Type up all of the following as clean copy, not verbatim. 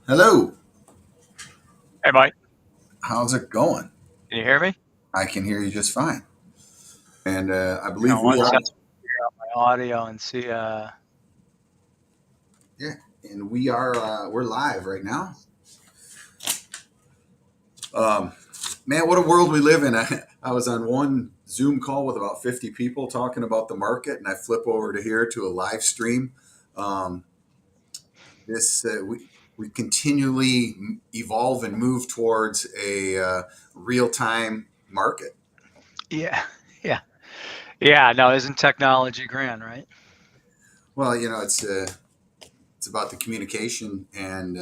Hello. Hey, Mike, How's it going? can you hear me? I can hear you just fine. And I Hang believe on we one are, second. Figure out my audio and see. yeah, and we're live right now. Um, Man, what a world we live in. I was on one Zoom call with about 50 people talking about the market, and I flip over to here to a live stream. Um, this we continually evolve and move towards a real time market. Yeah, yeah, yeah. No, isn't technology grand, right? Well, it's about the communication and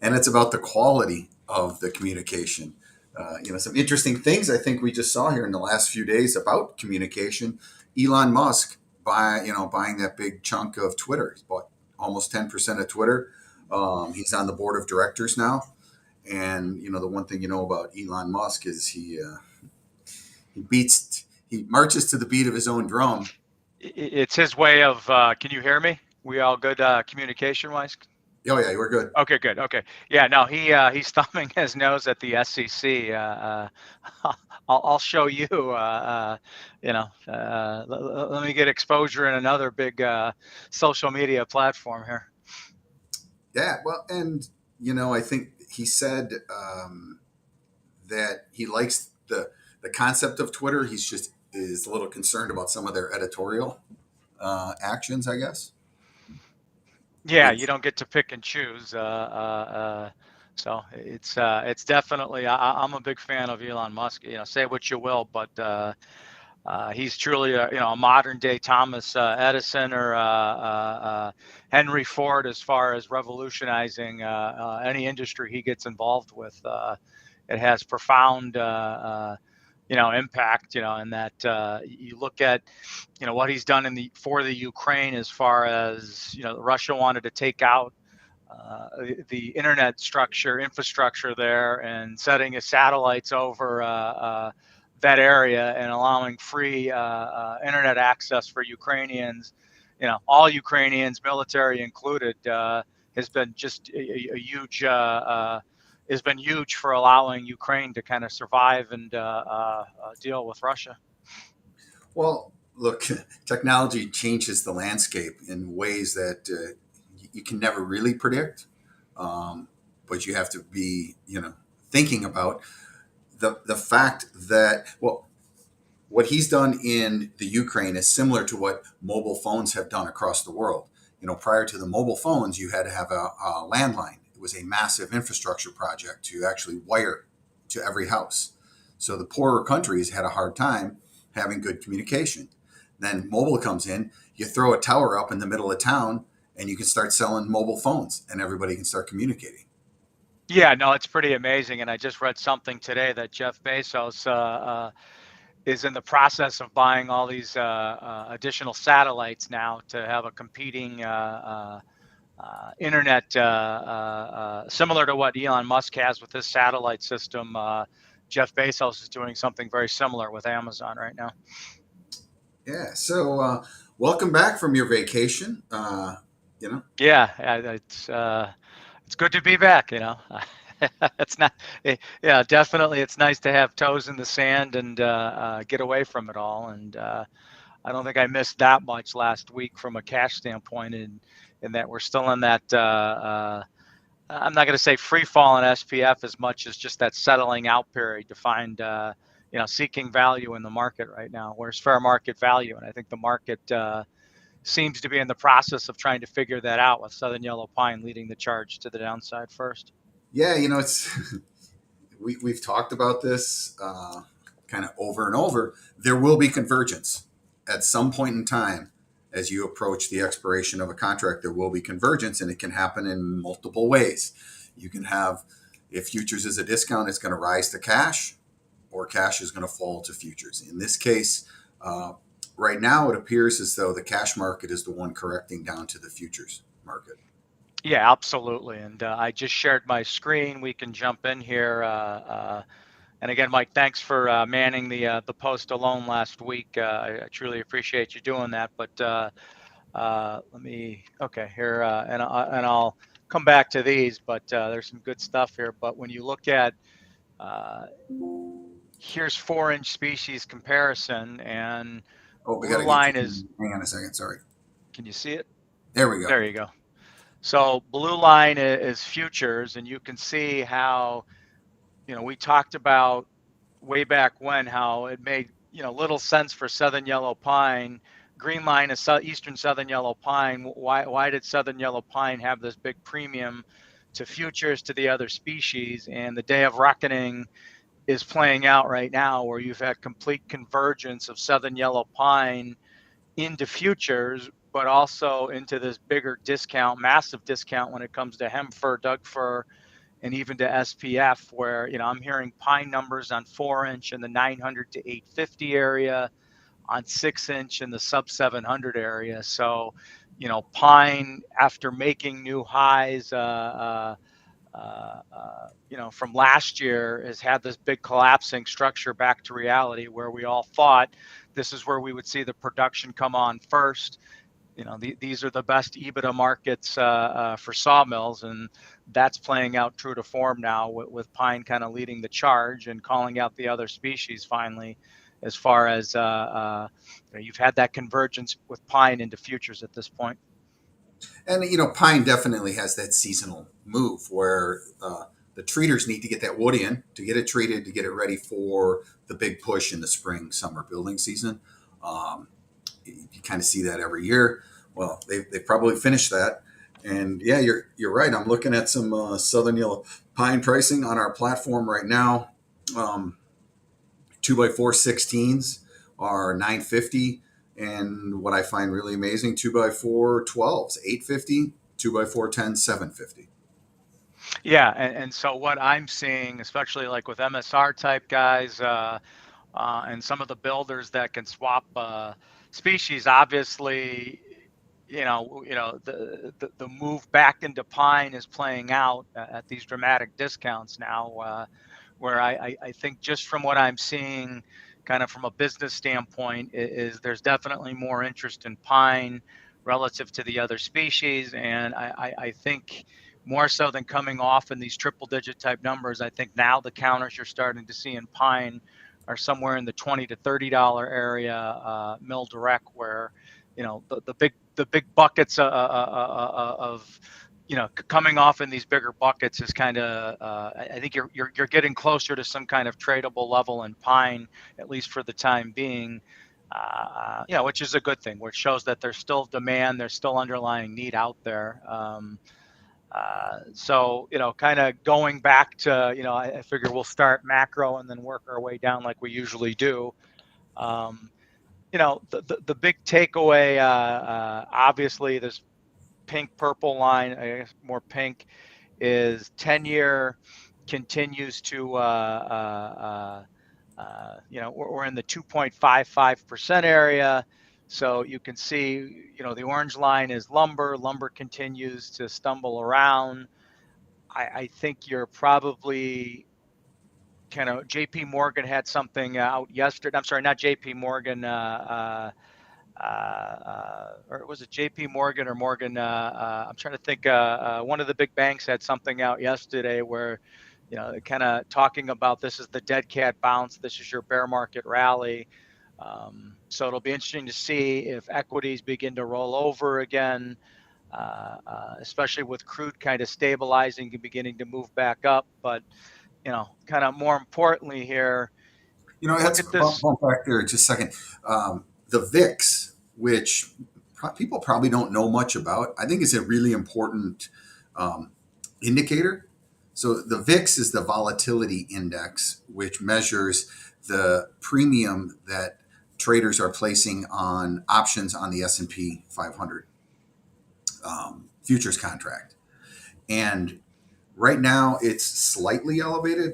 it's about the quality of the communication. Some interesting things I think we just saw here in the last few days about communication. Elon Musk buying that big chunk of Twitter. He's bought almost 10% of Twitter. He's on the board of directors now. And the one thing you know about Elon Musk is he marches to the beat of his own drum. It's his way of. Can you hear me? We all good communication wise? Oh yeah, we're good. Okay, good. Okay, yeah. No, he's thumbing his nose at the SEC. I'll show you. Let me get exposure in another big social media platform here. Yeah, well, and I think he said that he likes the concept of Twitter. He's just is a little concerned about some of their editorial actions, I guess. Yeah, you Which, don't get to pick and choose. So it's definitely. I'm a big fan of Elon Musk. Say what you will, but he's truly a modern day Thomas Edison or Henry Ford as far as revolutionizing any industry he gets involved with. It has profound impact, and that you look at, what he's done for the Ukraine as far as, Russia wanted to take out the internet infrastructure there and setting his satellites over that area and allowing free internet access for Ukrainians, all Ukrainians, military included, has been just a huge has been huge for allowing Ukraine to kind of survive and deal with Russia. well, look, technology changes the landscape in ways that you can never really predict, um, but you have to be, thinking about the fact that what he's done in the Ukraine is similar to what mobile phones have done across the world. Prior to the mobile phones, you had to have a landline. It was a massive infrastructure project to actually wire to every house. So the poorer countries had a hard time having good communication. Then mobile comes in, you throw a tower up in the middle of town, and you can start selling mobile phones, and everybody can start communicating. Yeah, no, it's pretty amazing. And I just read something today that Jeff Bezos is in the process of buying all these additional satellites now to have a competing internet, similar to what Elon Musk has with his satellite system. Jeff Bezos is doing something very similar with Amazon right now. Yeah. So welcome back from your vacation. You know, Yeah, it's good to be back. It's not, yeah, definitely. It's nice to have toes in the sand and get away from it all. And I don't think I missed that much last week from a cash standpoint, in that we're still in that. I'm not going to say free fall in SPF as much as just that settling out period to find, seeking value in the market right now. Where's fair market value? And I think the market seems to be in the process of trying to figure that out, with Southern Yellow Pine leading the charge to the downside first. yeah, it's we've talked about this kind of over and over. There will be convergence at some point in time as you approach the expiration of a contract. There will be convergence, and it can happen in multiple ways. You can have, if futures is a discount, it's going to rise to cash, or cash is going to fall to futures. In this case, right now it appears as though the cash market is the one correcting down to the futures market. Yeah, absolutely. And I just shared my screen. We can jump in here. And again, Mike, thanks for manning the post alone last week. I truly appreciate you doing that. But let me, okay, here, and I'll come back to these, but there's some good stuff here. But when you look at uh, here's 4-inch species comparison, and Oh, we got blue to get line you. is, Hang on a second. Sorry. can you see it? There we go. There you go. So blue line is futures, and you can see how, we talked about way back when how it made, little sense for southern yellow pine. Green line is eastern southern yellow pine. Why did southern yellow pine have this big premium to futures to the other species? And the day of reckoning is playing out right now, where you've had complete convergence of southern yellow pine into futures, but also into this bigger discount, massive discount when it comes to hem fir, Doug fir, and even to SPF, where I'm hearing pine numbers on 4-inch in the 900 to 850 area, on 6-inch in the sub 700 area. So, pine after making new highs, from last year has had this big collapsing structure back to reality, where we all thought this is where we would see the production come on first. These are the best EBITDA markets for sawmills, and that's playing out true to form now, with pine kind of leading the charge and calling out the other species finally, as far as you've had that convergence with pine into futures at this point. And pine definitely has that seasonal move where the treaters need to get that wood in to get it treated to get it ready for the big push in the spring summer building season. Um, you kind of see that every year. Well, they probably finished that, and yeah, you're right. I'm looking at some southern yellow pine pricing on our platform right now. Um, 2x4 16s are 950, and what I find really amazing, 2x4 12s 850, 2x4 10 750. Yeah, and so what I'm seeing, especially like with MSR type guys, and some of the builders that can swap species, obviously, the move back into pine is playing out at these dramatic discounts now, where I think just from what I'm seeing, kind of from a business standpoint, is there's definitely more interest in pine relative to the other species, and I think more so than coming off in these triple digit type numbers, I think now the counters you're starting to see in pine are somewhere in the $20 to $30 area, mill direct, where the big buckets of coming off in these bigger buckets is kind of, I think you're getting closer to some kind of tradable level in pine, at least for the time being. Which is a good thing, which shows that there's still demand, there's still underlying need out there. So, kind of going back to, I figure we'll start macro and then work our way down like we usually do. Um, the big takeaway, obviously, this pink purple line, I guess more pink, is 10-year continues to, we're in the 2.55% area. So you can see, the orange line is lumber. Lumber continues to stumble around. I think you're probably kind of, JP Morgan had something out yesterday. I'm sorry, not JP Morgan, or was it JP Morgan or Morgan? I'm trying to think. One of the big banks had something out yesterday where, kind of talking about this is the dead cat bounce. This is your bear market rally. So it'll be interesting to see if equities begin to roll over again, especially with crude kind of stabilizing and beginning to move back up. But, kind of more importantly here, look That's at this. bump back there just a second. The VIX, which people probably don't know much about, I think is a really important um, indicator. So the VIX is the volatility index, which measures the premium that traders are placing on options on the S&P 500 futures contract. And right now it's slightly elevated.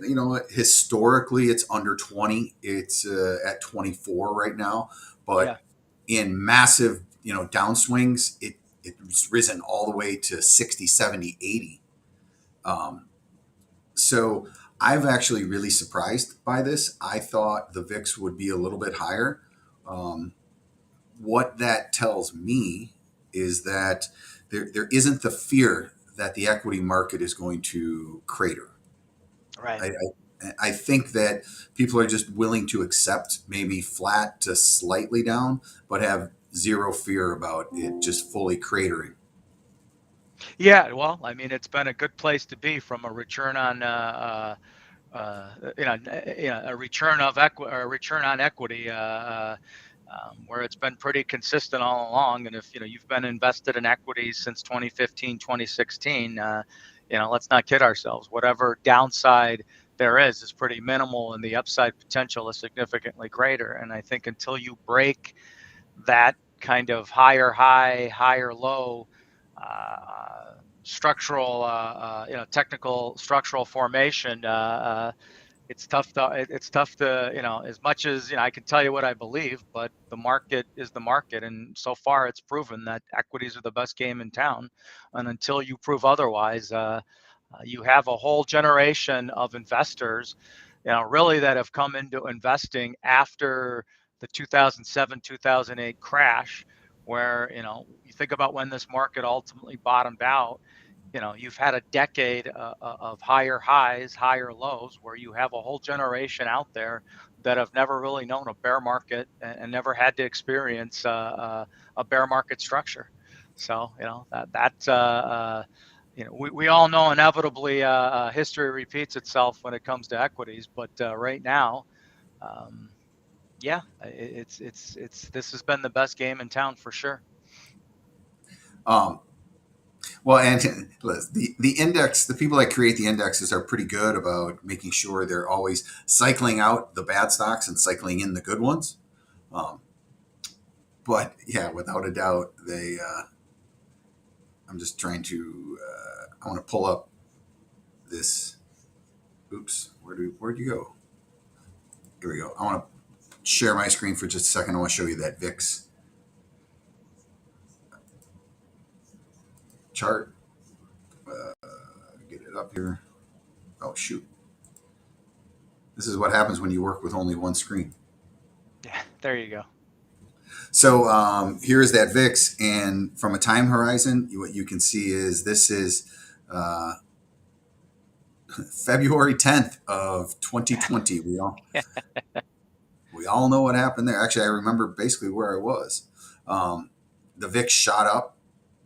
Historically it's under 20. It's at 24 right now, Yeah. but in massive, downswings, it's risen all the way to 60, 70, 80. Um, so I've actually really surprised by this. I thought the VIX would be a little bit higher. Um, what that tells me is that there isn't the fear that the equity market is going to crater. Right. I think that people are just willing to accept maybe flat to slightly down, but have zero fear about it just fully cratering. Yeah, well, I mean, it's been a good place to be from a return on a return of equity or a return on equity, where it's been pretty consistent all along. And if you've been invested in equities since 2015, 2016, let's not kid ourselves. Whatever downside there is pretty minimal, and the upside potential is significantly greater. And I think until you break that kind of higher high, higher low structural, technical structural formation, it's tough to as much as I can tell you what I believe, but the market is the market, and so far it's proven that equities are the best game in town, and until you prove otherwise, you have a whole generation of investors, really that have come into investing after the 2007 2008 crash, where you think about when this market ultimately bottomed out. You've had a decade of higher highs, higher lows, where you have a whole generation out there that have never really known a bear market and never had to experience a bear market structure. So we all know inevitably history repeats itself when it comes to equities, but right now, um, yeah, it's this has been the best game in town for sure. Um, well, and the index, the people that create the indexes are pretty good about making sure they're always cycling out the bad stocks and cycling in the good ones. Um, but yeah, without a doubt, they. I'm just trying to. I want to pull up this. Oops, where'd you go? Here we go. I want to share my screen for just a second. I want to show you that VIX chart. Get it up here. Oh shoot! This is what happens when you work with only one screen. Yeah, there you go. So here's that VIX, and from a time horizon, what you can see is this is uh, February 10th of 2020. We all know what happened there. Actually, I remember basically where I was. Um, the VIX shot up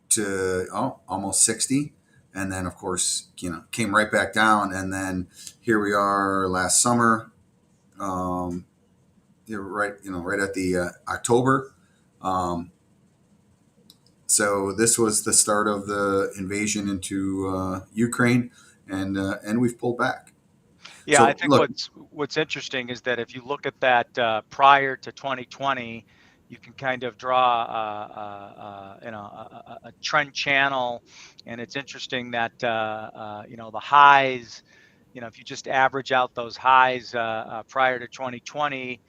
to almost 60, and then of course came right back down, and then here we are last summer. Um, right at the October. Um, So this was the start of the invasion into Ukraine, and we've pulled back. Yeah, I So think look, what's interesting is that if you look at that prior to 2020, you can kind of draw a trend channel, and it's interesting that the highs, if you just average out those highs prior to 2020,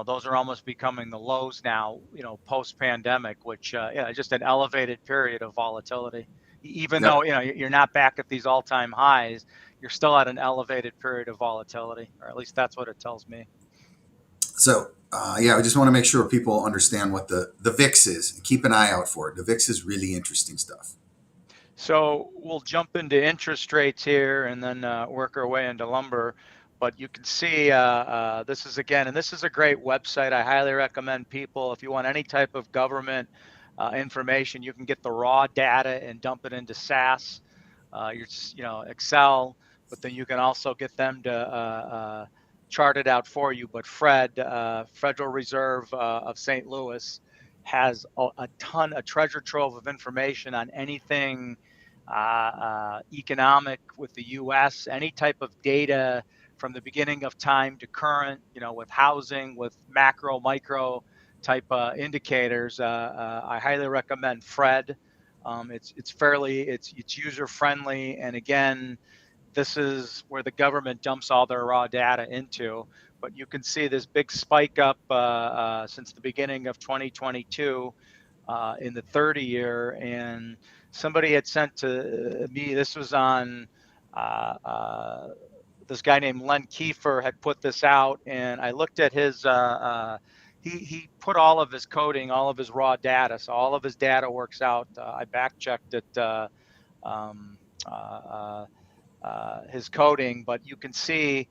those are almost becoming the lows now, post pandemic, which just an elevated period of volatility. Even though yep. you're not back at these all-time highs, you're still at an elevated period of volatility, or at least that's what it tells me. So yeah, I just want to make sure people understand what the VIX is. Keep an eye out for it. The VIX is really interesting stuff. So we'll jump into interest rates here and then work our way into lumber. But you can see this is again, and this is a great website. I highly recommend people, if you want any type of government information, you can get the raw data and dump it into SAS, Excel, but then you can also get them to chart it out for you. But Federal Reserve of St. Louis, has a treasure trove of information on anything economic with the U.S., any type of data from the beginning of time to current, with housing, with macro, micro type indicators. I highly recommend Fred. It's user friendly, and again, this is where the government dumps all their raw data into. But you can see this big spike up since the beginning of 2022 in the 30 year. And somebody had sent to me, this was on this guy named Len Kiefer had put this out, and I looked at his. He put all of his coding, all of his raw data, so all of his data works out. I back checked it. his coding, but you can see,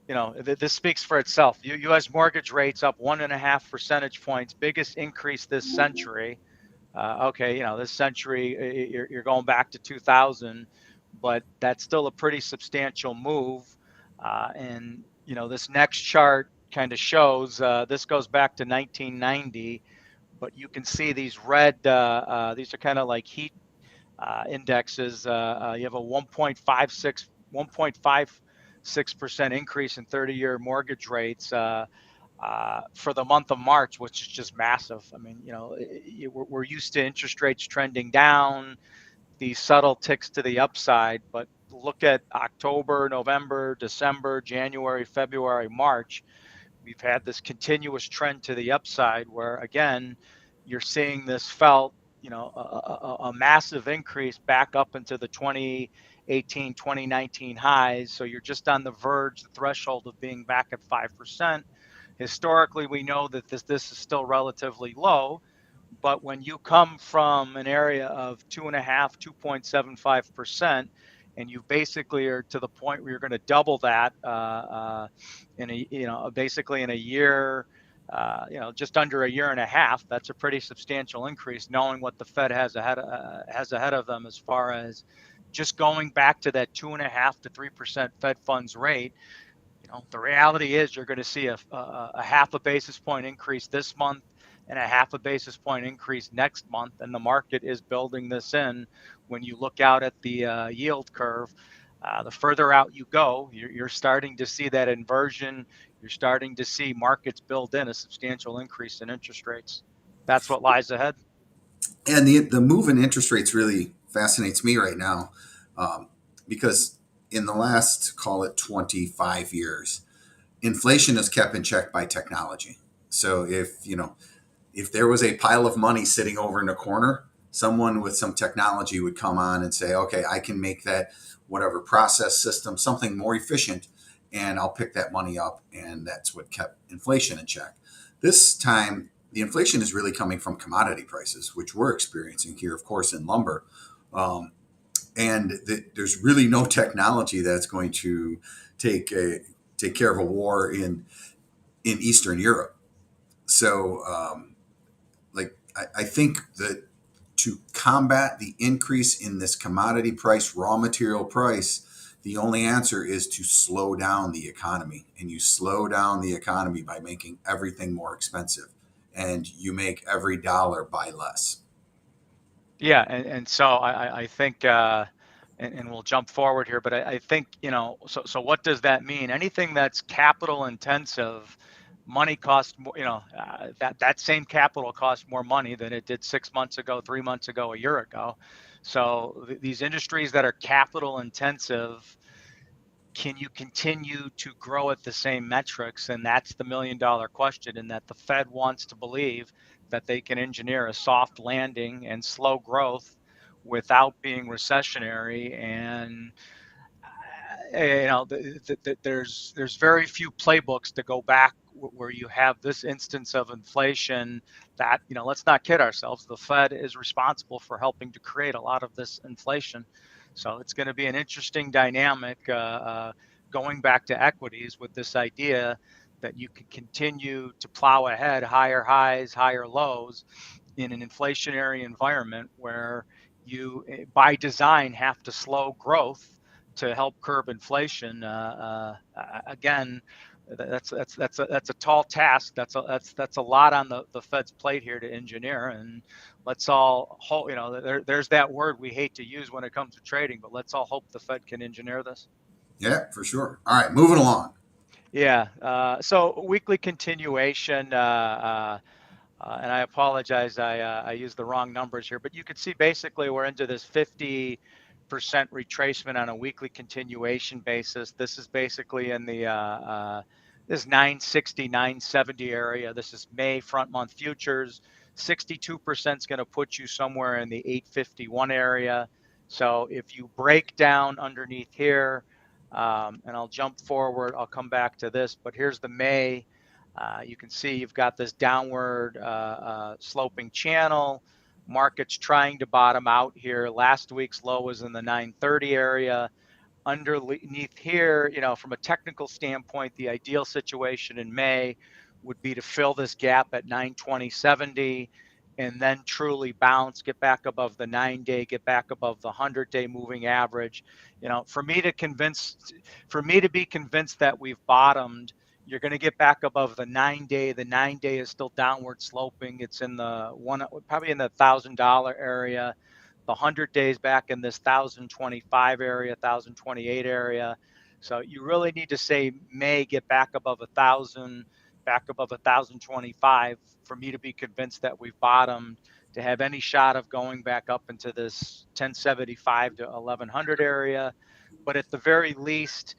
this speaks for itself. U.S. mortgage rates up 1.5 percentage points, biggest increase this century. Okay, this century, you're going back to 2000, but that's still a pretty substantial move. And this next chart kind of shows, this goes back to 1990, but you can see these red, these are kind of like heat indexes. You have a 1.56% increase in 30-year mortgage rates for the month of March, which is just massive. I mean, we're used to interest rates trending down, these subtle ticks to the upside, but look at October, November, December, January, February, March. We've had this continuous trend to the upside where, again, you're seeing this felt, a massive increase back up into the 2018, 2019 highs. So you're just on the verge, the threshold of being back at 5%. Historically, we know that this is still relatively low, but when you come from an area of 2.5, 2.75%, and you basically are to the point where you're going to double that in a, basically in a year, just under a year and a half, that's a pretty substantial increase, knowing what the Fed has ahead of them as far as just going back to that 2.5 to 3% Fed funds rate. The reality is you're going to see a half a basis point increase this month and a half a basis point increase next month. And the market is building this in. When you look out at the yield curve, the further out you go, you're starting to see that inversion. You're starting to see markets build in a substantial increase in interest rates. That's what lies ahead. And the move in interest rates really fascinates me right now, because in the last, call it 25 years, inflation is kept in check by technology. So if there was a pile of money sitting over in a corner, someone with some technology would come on and say, okay, I can make that whatever process system something more efficient, and I'll pick that money up. And that's what kept inflation in check. This time, the inflation is really coming from commodity prices, which we're experiencing here, of course, in lumber. Um, and there's really no technology that's going to take take care of a war in Eastern Europe. So, I think that to combat the increase in this commodity price, raw material price, the only answer is to slow down the economy. And you slow down the economy by making everything more expensive. And you make every dollar buy less. Yeah, and so I think, and we'll jump forward here, but I think, so what does that mean? Anything that's capital intensive, money costs more, that same capital costs more money than it did 6 months ago, 3 months ago, a year ago. So these industries that are capital intensive, can you continue to grow at the same metrics? And that's the $1 million question, and that the Fed wants to believe that they can engineer a soft landing and slow growth without being recessionary. And there's very few playbooks to go back where you have this instance of inflation that, let's not kid ourselves, the Fed is responsible for helping to create a lot of this inflation. So it's going to be an interesting dynamic going back to equities with this idea that you can continue to plow ahead, higher highs, higher lows in an inflationary environment where you, by design, have to slow growth to help curb inflation. Again, that's a tall task. That's a lot on the Fed's plate here to engineer. And let's all hope. There's that word we hate to use when it comes to trading, but let's all hope the Fed can engineer this. Yeah, for sure. All right, moving along. Yeah. So weekly continuation. And I apologize, I used the wrong numbers here, but you can see basically we're into this 50% retracement on a weekly continuation basis. This is basically in the this 960, 970 area. This is May front month futures. 62% is going to put you somewhere in the 851 area. So if you break down underneath here, and I'll jump forward, I'll come back to this, but here's the May. You can see you've got this downward sloping channel. market's trying to bottom out here. Last week's low was in the 930 area. Underneath here, from a technical standpoint, the ideal situation in May would be to fill this gap at 920.70 and then truly bounce, get back above the 9-day, get back above the 100-day moving average. For me to be convinced that we've bottomed, you're going to get back above the 9-day. The 9-day is still downward sloping. It's in the probably in the $1,000 area. The 100 days back in this 1,025 area, 1,028 area. So you really need to say May get back above 1,000, back above 1,025 for me to be convinced that we've bottomed, to have any shot of going back up into this 1075 to 1,100 area. But at the very least,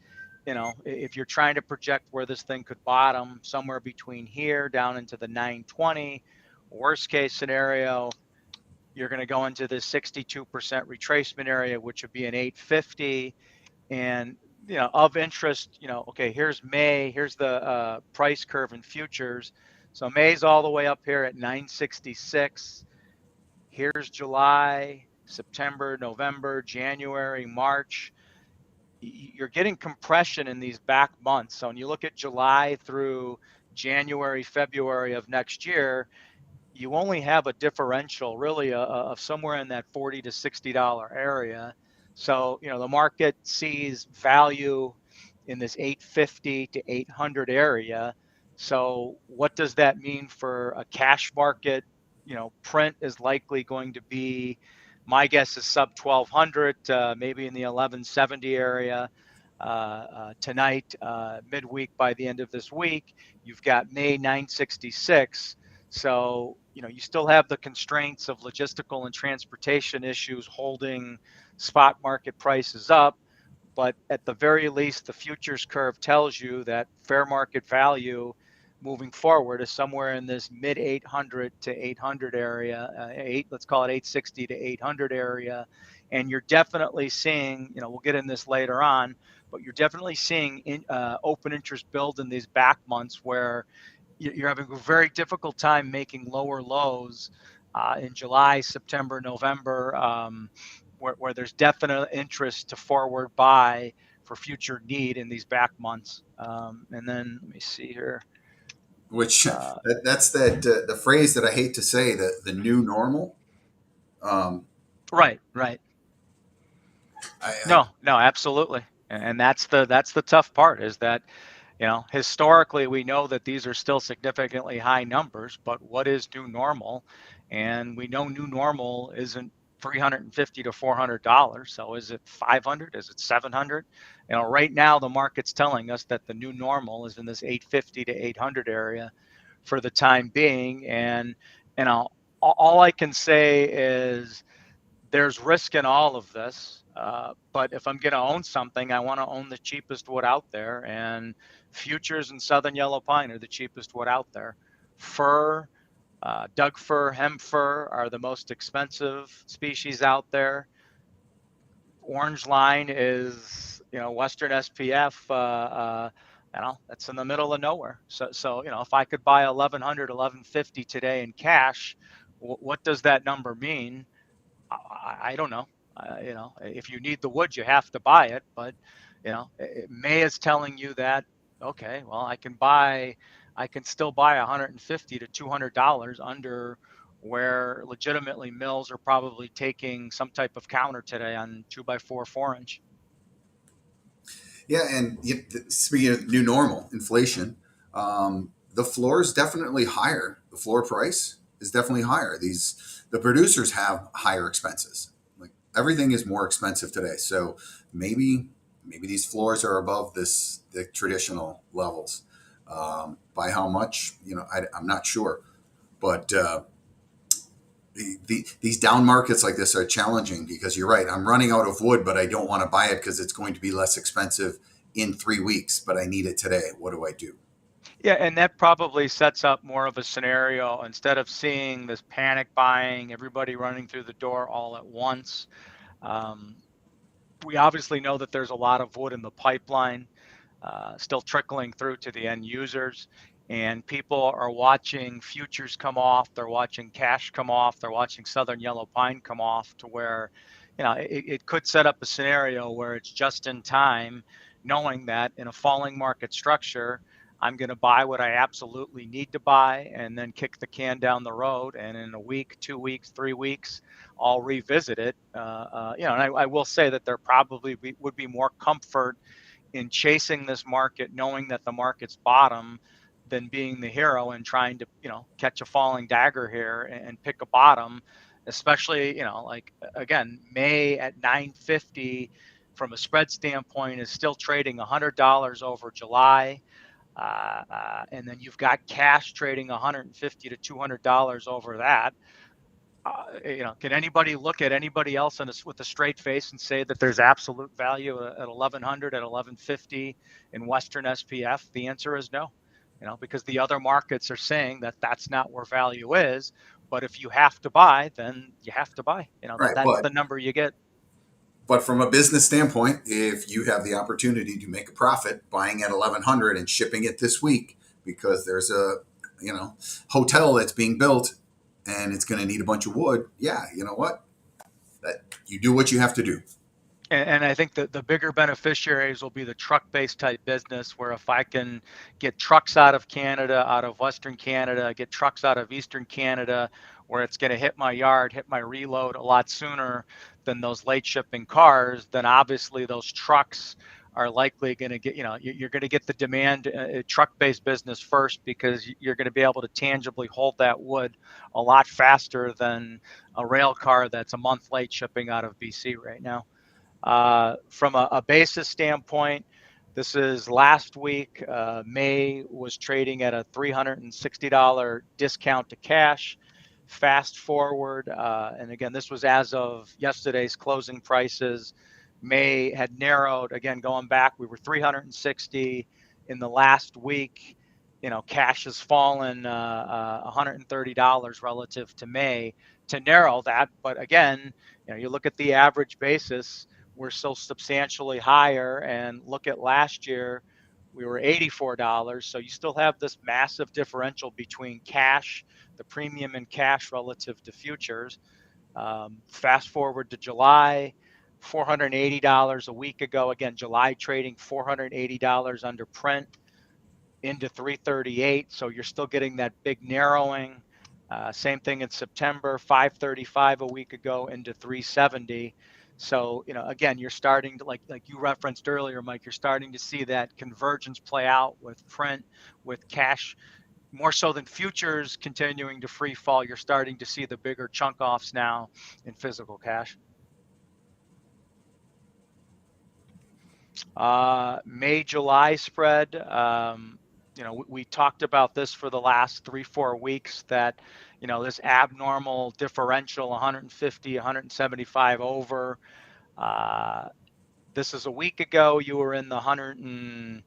if you're trying to project where this thing could bottom, somewhere between here down into the 920, worst case scenario, you're going to go into this 62% retracement area, which would be an 850. And, of interest, okay, here's May, here's the price curve in futures. So May's all the way up here at 966. Here's July, September, November, January, March. You're getting compression in these back months. So when you look at July through January, February of next year, you only have a differential really of somewhere in that $40 to $60 area. So, the market sees value in this 850 to 800 area. So what does that mean for a cash market? Print is likely going to be, my guess is sub 1200, maybe in the 1170 area. Tonight, midweek by the end of this week, you've got May 966. So, you still have the constraints of logistical and transportation issues holding spot market prices up. But at the very least, the futures curve tells you that fair market value moving forward is somewhere in this mid 800 to 800 area, let's call it 860 to 800 area. And you're definitely seeing, we'll get in this later on, but you're definitely seeing open interest build in these back months where you're having a very difficult time making lower lows in July, September, November, where there's definite interest to forward buy for future need in these back months. And then let me see here. Which Uh, that's the phrase that I hate to say, the new normal. Um, right. I No, absolutely. And that's the tough part, is that historically, we know that these are still significantly high numbers, but what is new normal? And we know new normal isn't $350 to $400. So is it 500? Is it 700? Right now the market's telling us that the new normal is in this 850 to 800 area for the time being. And all I can say is there's risk in all of this. But if I'm going to own something, I want to own the cheapest wood out there. And futures and southern yellow pine are the cheapest wood out there. Fir, Doug fir, hem fir are the most expensive species out there. Orange line is, Western SPF. That's in the middle of nowhere. So if I could buy 1100, 1150 today in cash, what does that number mean? I don't know. If you need the wood, you have to buy it. But May is telling you that, okay, well, I can still buy 150 to $200 under where legitimately mills are probably taking some type of counter today on 2x4 4-inch. Yeah, and speaking of new normal, inflation, the floor is definitely higher. The floor price is definitely higher. The producers have higher expenses. Like everything is more expensive today. So maybe these floors are above the traditional levels. By how much, I'm not sure. But these down markets like this are challenging because you're right. I'm running out of wood, but I don't want to buy it because it's going to be less expensive in 3 weeks, but I need it today. What do I do? Yeah, and that probably sets up more of a scenario instead of seeing this panic buying, everybody running through the door all at once. Um, we obviously know that there's a lot of wood in the pipeline still trickling through to the end users. and people are watching futures come off, they're watching cash come off, they're watching Southern Yellow Pine come off to where, it could set up a scenario where it's just in time, knowing that in a falling market structure, I'm going to buy what I absolutely need to buy and then kick the can down the road. And in a week, 2 weeks, 3 weeks, I'll revisit it. And I will say that there probably would be more comfort in chasing this market, knowing that the market's bottom, than being the hero and trying to, catch a falling dagger here and pick a bottom, especially, like again, May at 950 from a spread standpoint is still trading $100 over July. And then you've got cash trading $150 to $200 over that. Can anybody look at anybody else with a straight face and say that there's absolute value at 1100, at 1150 in Western SPF? The answer is no, because the other markets are saying that that's not where value is. But if you have to buy, then you have to buy. Right. That's the number you get. But from a business standpoint, if you have the opportunity to make a profit buying at 1100 and shipping it this week because there's a hotel that's being built and it's going to need a bunch of wood, yeah, you know what? That you do what you have to do. And I think that the bigger beneficiaries will be the truck-based type business, where if I can get trucks out of Canada, out of Western Canada, get trucks out of Eastern Canada, where it's going to hit my yard, hit my reload a lot sooner than those late shipping cars, then obviously those trucks are likely going to get, you're going to get the demand truck-based business first, because you're going to be able to tangibly hold that wood a lot faster than a rail car that's a month late shipping out of BC right now. From a basis standpoint, this is last week. May was trading at a $360 discount to cash. Fast forward, and again, this was as of yesterday's closing prices. May had narrowed again, going back. We were 360 in the last week. Cash has fallen $130 relative to May to narrow that. But again, you look at the average basis, we're still substantially higher. And look at last year, we were $84. So you still have this massive differential between cash, the premium in cash relative to futures. Fast forward to July, $480 a week ago. Again, July trading $480 under print into 338. So you're still getting that big narrowing. Same thing in September, 535 a week ago into 370. So, again, you're starting to, like you referenced earlier, Mike, you're starting to see that convergence play out with print, with cash, more so than futures continuing to free fall. You're starting to see the bigger chunk offs now in physical cash. May July spread. We talked about this for the last 3-4 weeks, that this abnormal differential 150, 175 over. This is a week ago. You were in the 100 and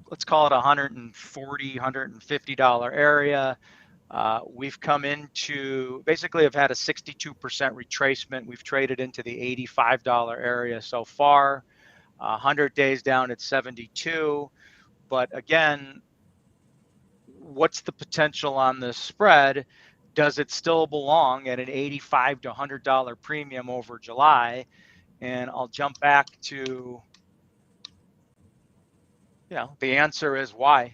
let's call it 140, $150 area. We've come into, basically have had a 62% retracement. We've traded into the $85 area so far. 100 days down at 72. But again, what's the potential on this spread? Does it still belong at an $85 to $100 premium over July? And I'll jump back to, the answer is why.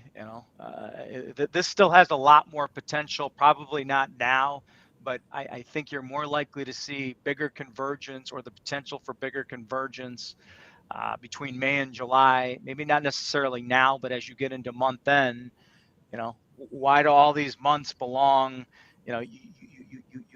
This still has a lot more potential, probably not now, but I think you're more likely to see bigger convergence, or the potential for bigger convergence between May and July. Maybe not necessarily now, but as you get into month end, why do all these months belong? You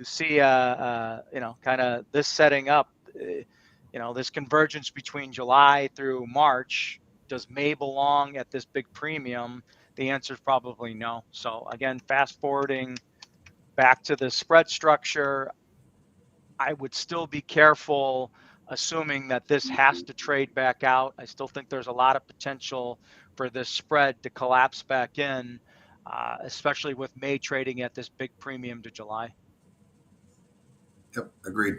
see, kind of this setting up, this convergence between July through March. Does May belong at this big premium? The answer is probably no. So again, fast forwarding back to the spread structure, I would still be careful assuming that this has to trade back out. I still think there's a lot of potential for this spread to collapse back in, especially with May trading at this big premium to July. Yep, agreed.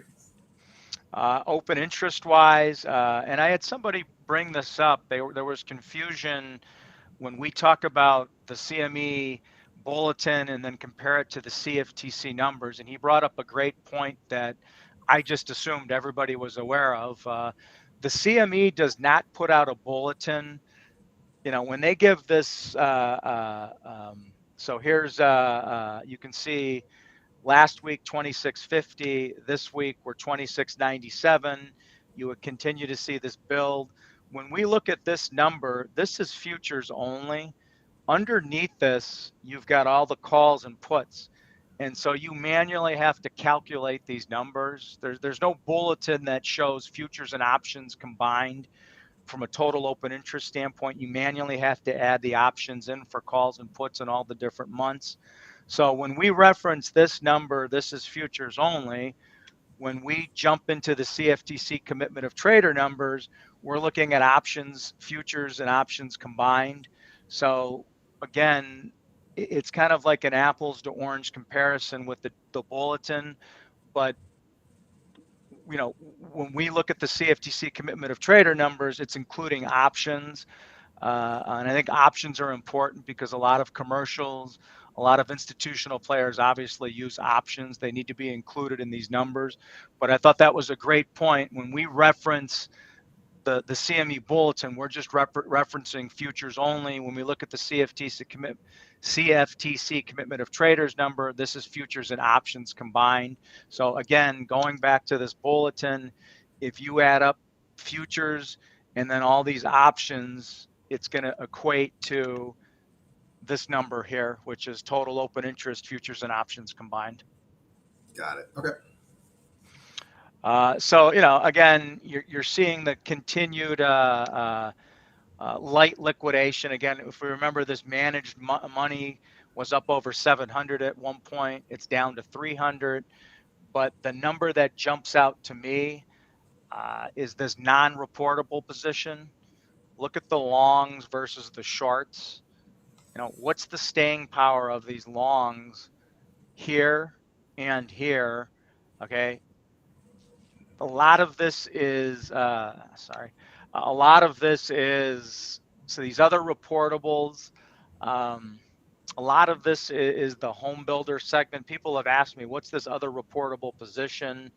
Open interest wise, and I had somebody bring this up. There was confusion when we talk about the CME bulletin and then compare it to the CFTC numbers, and he brought up a great point that I just assumed everybody was aware of. The CME does not put out a bulletin. When they give this, so here's, you can see last week 2650, this week we're 2697. You would continue to see this build. When we look at this number, this is futures only. Underneath this, you've got all the calls and puts. And so you manually have to calculate these numbers. There's no bulletin that shows futures and options combined from a total open interest standpoint. You manually have to add the options in for calls and puts in all the different months. So when we reference this number, this is futures only. When we jump into the CFTC commitment of trader numbers, we're looking at options, futures, and options combined. So again, it's kind of like an apples to orange comparison with the bulletin. But when we look at the CFTC commitment of trader numbers, it's including options. And I think options are important because a lot of commercials, a lot of institutional players obviously use options. They need to be included in these numbers. But I thought that was a great point. When we reference the CME bulletin, we're just referencing futures only. When we look at the CFTC commitment of traders number, this is futures and options combined. So again, going back to this bulletin, if you add up futures and then all these options, it's going to equate to this number here, which is total open interest futures and options combined. Got it. Okay. So again, you're seeing the continued light liquidation. Again, if we remember, this managed money was up over 700 at one point. It's down to 300. But the number that jumps out to me is this non-reportable position. Look at the longs versus the shorts. What's the staying power of these longs here and here? Okay. A lot of this is, a lot of this is, so these other reportables, a lot of this is the home builder segment. People have asked me, what's this other reportable position?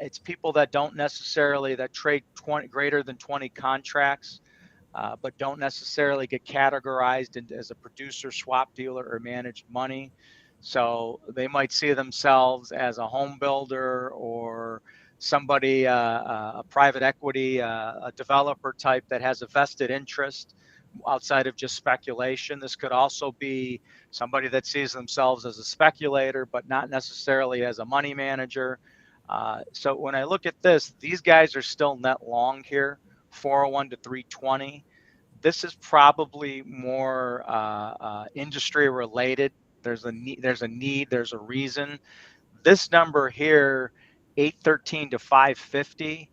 It's people that don't necessarily, that trade greater than 20 contracts, but don't necessarily get categorized as a producer, swap dealer, or managed money. So they might see themselves as a home builder or somebody, a private equity, a developer type that has a vested interest outside of just speculation. This could also be somebody that sees themselves as a speculator, but not necessarily as a money manager. So when I look at this, these guys are still net long here, 401 to 320. This is probably more industry related. There's a need, there's a reason. This number here, 813 to 550,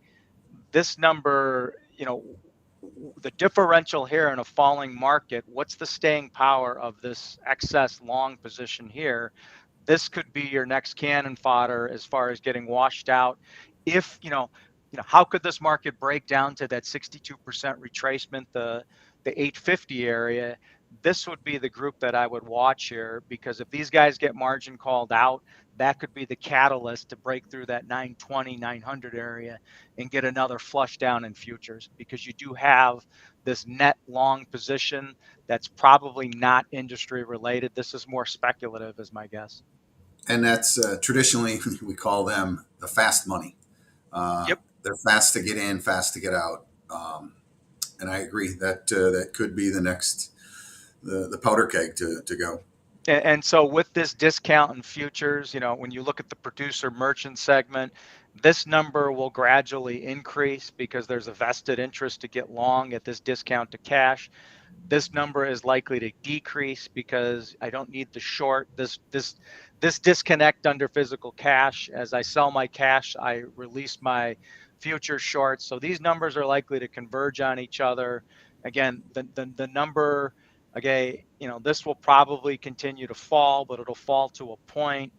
this number, the differential here in a falling market, what's the staying power of this excess long position here? This could be your next cannon fodder as far as getting washed out. If, how could this market break down to that 62% retracement, the 850 area? This would be the group that I would watch here, because if these guys get margin called out, that could be the catalyst to break through that 920, 900 area and get another flush down in futures, because you do have this net long position that's probably not industry related. This is more speculative, is my guess. And that's traditionally we call them the fast money. Yep. They're fast to get in, fast to get out. And I agree that that could be the next the powder keg to go. And so with this discount in futures, when you look at the producer merchant segment, this number will gradually increase because there's a vested interest to get long at this discount to cash. This number is likely to decrease because I don't need the short. This disconnect under physical cash. As I sell my cash, I release my future shorts. So these numbers are likely to converge on each other. Again, the number, okay, this will probably continue to fall, but it'll fall to a point.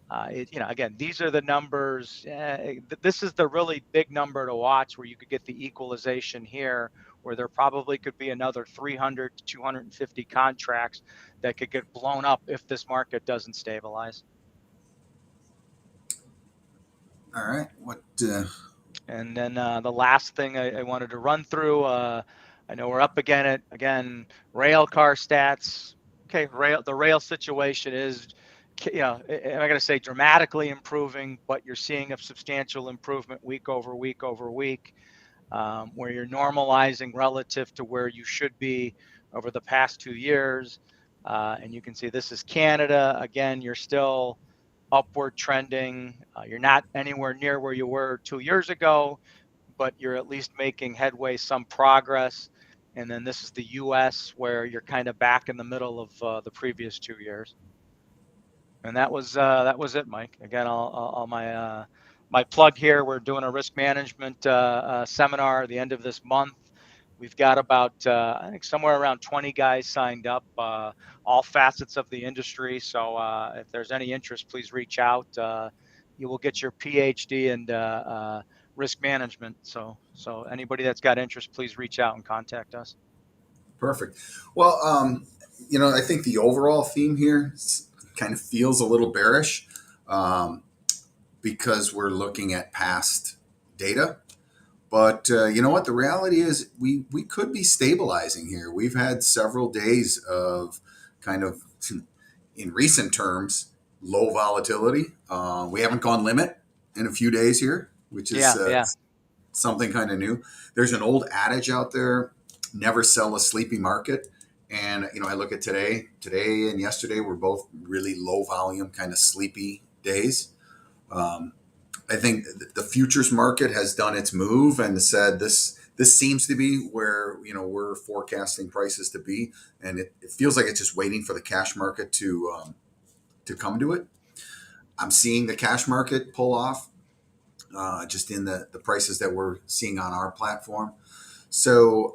Again, these are the numbers. This is the really big number to watch, where you could get the equalization here, where there probably could be another 300 to 250 contracts that could get blown up if this market doesn't stabilize. All right. What? And then the last thing I wanted to run through, I know we're up again at rail car stats. Okay, the rail situation is, I'm not going to say dramatically improving, but you're seeing a substantial improvement week over week over week, where you're normalizing relative to where you should be over the past 2 years. And you can see this is Canada. Again, you're still upward trending. You're not anywhere near where you were 2 years ago, but you're at least making headway, some progress. And then this is the U.S., where you're kind of back in the middle of the previous 2 years. And that was it, Mike. Again, all my plug here. We're doing a risk management seminar at the end of this month. We've got about I think somewhere around 20 guys signed up, all facets of the industry. So if there's any interest, please reach out. You will get your PhD in risk management. So anybody that's got interest, please reach out and contact us. Perfect. Well, I think the overall theme here kind of feels a little bearish, um, because we're looking at past data. But you know what? The reality is we could be stabilizing here. We've had several days of kind of, in recent terms, low volatility. We haven't gone limit in a few days here, which is Yeah, yeah, something kind of new. There's an old adage out there: never sell a sleepy market. And I look at today and yesterday were both really low volume, kind of sleepy days. Um, I think the futures market has done its move and said this seems to be where we're forecasting prices to be, and it feels like it's just waiting for the cash market to come to it. I'm seeing the cash market pull off, just in the prices that we're seeing on our platform. So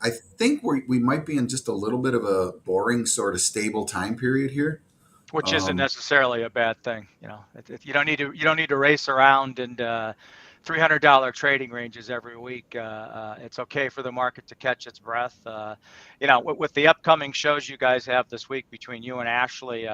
I think we might be in just a little bit of a boring sort of stable time period here. which isn't Um, necessarily a bad thing. You don't need to race around and $300 trading ranges every week. It's okay for the market to catch its breath. With the upcoming shows you guys have this week between you and Ashley,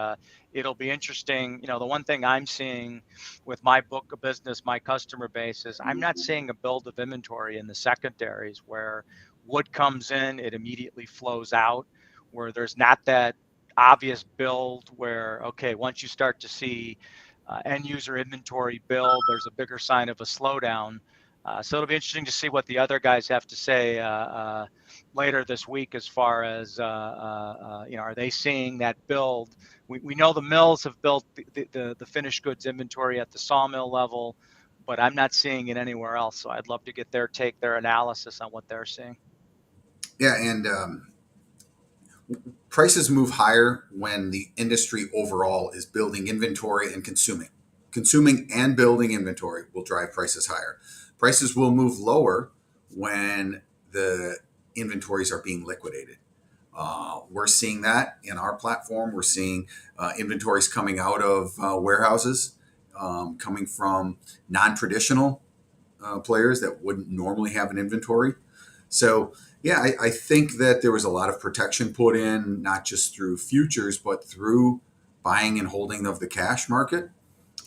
it'll be interesting. The one thing I'm seeing with my book of business, my customer base, is I'm not seeing a build of inventory in the secondaries where wood comes in, it immediately flows out, where there's not that obvious build where, okay, once you start to see end user inventory build, there's a bigger sign of a slowdown. So it'll be interesting to see what the other guys have to say later this week as far as, are they seeing that build? We know the mills have built the finished goods inventory at the sawmill level, but I'm not seeing it anywhere else. So I'd love to get their analysis on what they're seeing. yeah, and prices move higher when the industry overall is building inventory and consuming. Consuming and building inventory will drive prices higher. Prices will move lower when the inventories are being liquidated. We're seeing that in our platform. We're seeing inventories coming out of warehouses, coming from non traditional players that wouldn't normally have an inventory. So, yeah, I think that there was a lot of protection put in, not just through futures, but through buying and holding of the cash market.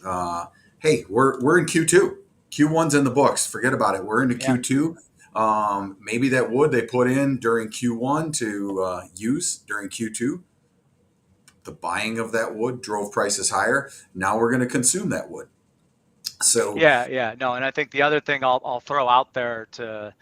Uh, hey, we're in Q2. Q1's in the books. Forget about it. We're into Yeah. Q2. Maybe that wood they put in during Q1 to use during Q2. The buying of that wood drove prices higher. Now we're going to consume that wood. So, Yeah, yeah, no, and I think the other thing I'll throw out there to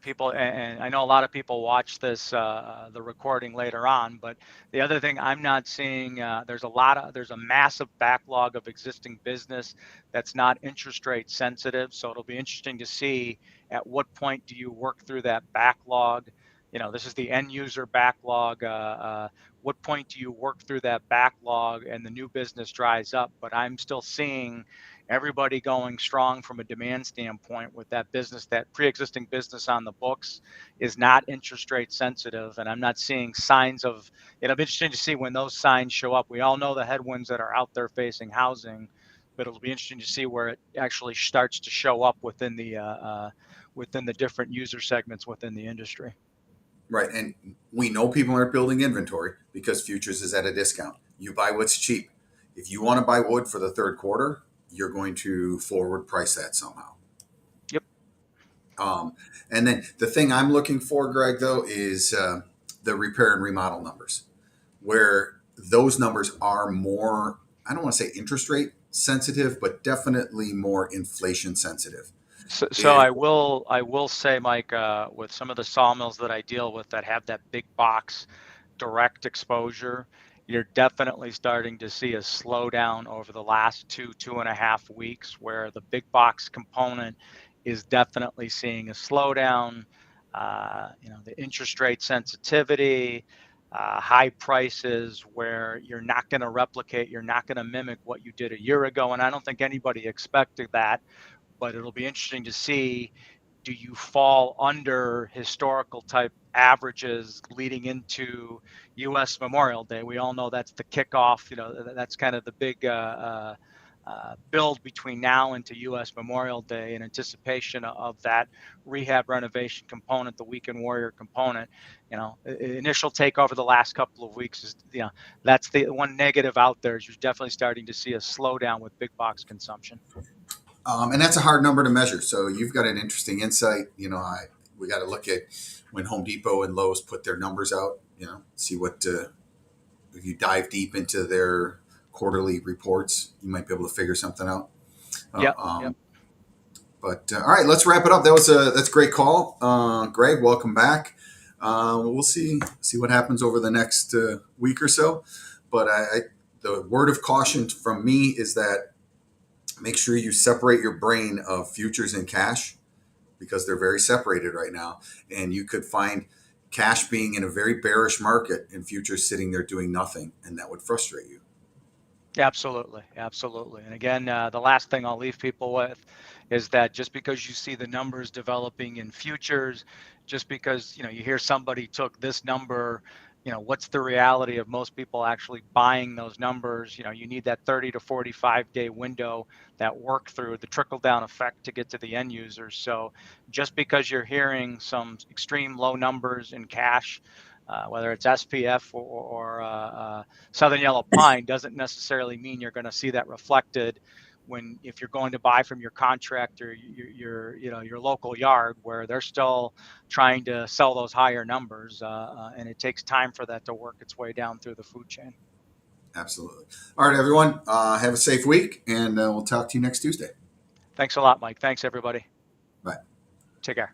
people, and I know a lot of people watch this the recording later on, but the other thing I'm not seeing, there's a massive backlog of existing business that's not interest rate sensitive, so it'll be interesting to see at what point do you work through that backlog. This is the end user backlog. What point do you work through that backlog and the new business dries up? But I'm still seeing everybody going strong from a demand standpoint with that business, that pre-existing business on the books is not interest rate sensitive. And I'm not seeing signs of, it'll be interesting to see when those signs show up. We all know the headwinds that are out there facing housing, but it'll be interesting to see where it actually starts to show up within the different user segments within the industry. Right. And we know people aren't building inventory because futures is at a discount. You buy what's cheap. If you want to buy wood for the third quarter, you're going to forward price that somehow. Yep. Um, and then the thing I'm looking for, Greg, though, is the repair and remodel numbers, where those numbers are more, I don't want to say interest rate sensitive, but definitely more inflation sensitive. So If I will say, Mike, with some of the sawmills that I deal with that have that big box direct exposure, you're definitely starting to see a slowdown over the last 2.5 weeks, where the big box component is definitely seeing a slowdown. The interest rate sensitivity, high prices, where you're not going to replicate, you're not going to mimic what you did a year ago, and I don't think anybody expected that. But it'll be interesting to see, do you fall under historical type averages leading into U.S. Memorial Day? We all know that's the kickoff. That's kind of the big build between now and to U.S. Memorial Day in anticipation of that rehab renovation component, the weekend warrior component. Initial take over the last couple of weeks is, that's the one negative out there, is you're definitely starting to see a slowdown with big box consumption. and that's a hard number to measure. So you've got an interesting insight. We got to look at when Home Depot and Lowe's put their numbers out. See what if you dive deep into their quarterly reports, you might be able to figure something out. Uh, Yep. Yep. um, but all right, let's wrap it up. That's a great call, Greg. Welcome back. We'll see what happens over the next week or so. But the word of caution from me is that make sure you separate your brain of futures and cash, because they're very separated right now. And you could find cash being in a very bearish market and futures sitting there doing nothing, and that would frustrate you. Absolutely, absolutely. And again, the last thing I'll leave people with is that just because you see the numbers developing in futures, just because you hear somebody took this number, what's the reality of most people actually buying those numbers? You need that 30 to 45-day window, that work through the trickle down effect to get to the end users. So just because you're hearing some extreme low numbers in cash, whether it's SPF or Southern Yellow Pine, doesn't necessarily mean you're going to see that reflected if you're going to buy from your contractor, your local yard, where they're still trying to sell those higher numbers, and it takes time for that to work its way down through the food chain. Absolutely. All right, everyone. Have a safe week, and we'll talk to you next Tuesday. Thanks a lot, Mike. Thanks, everybody. Bye. Take care.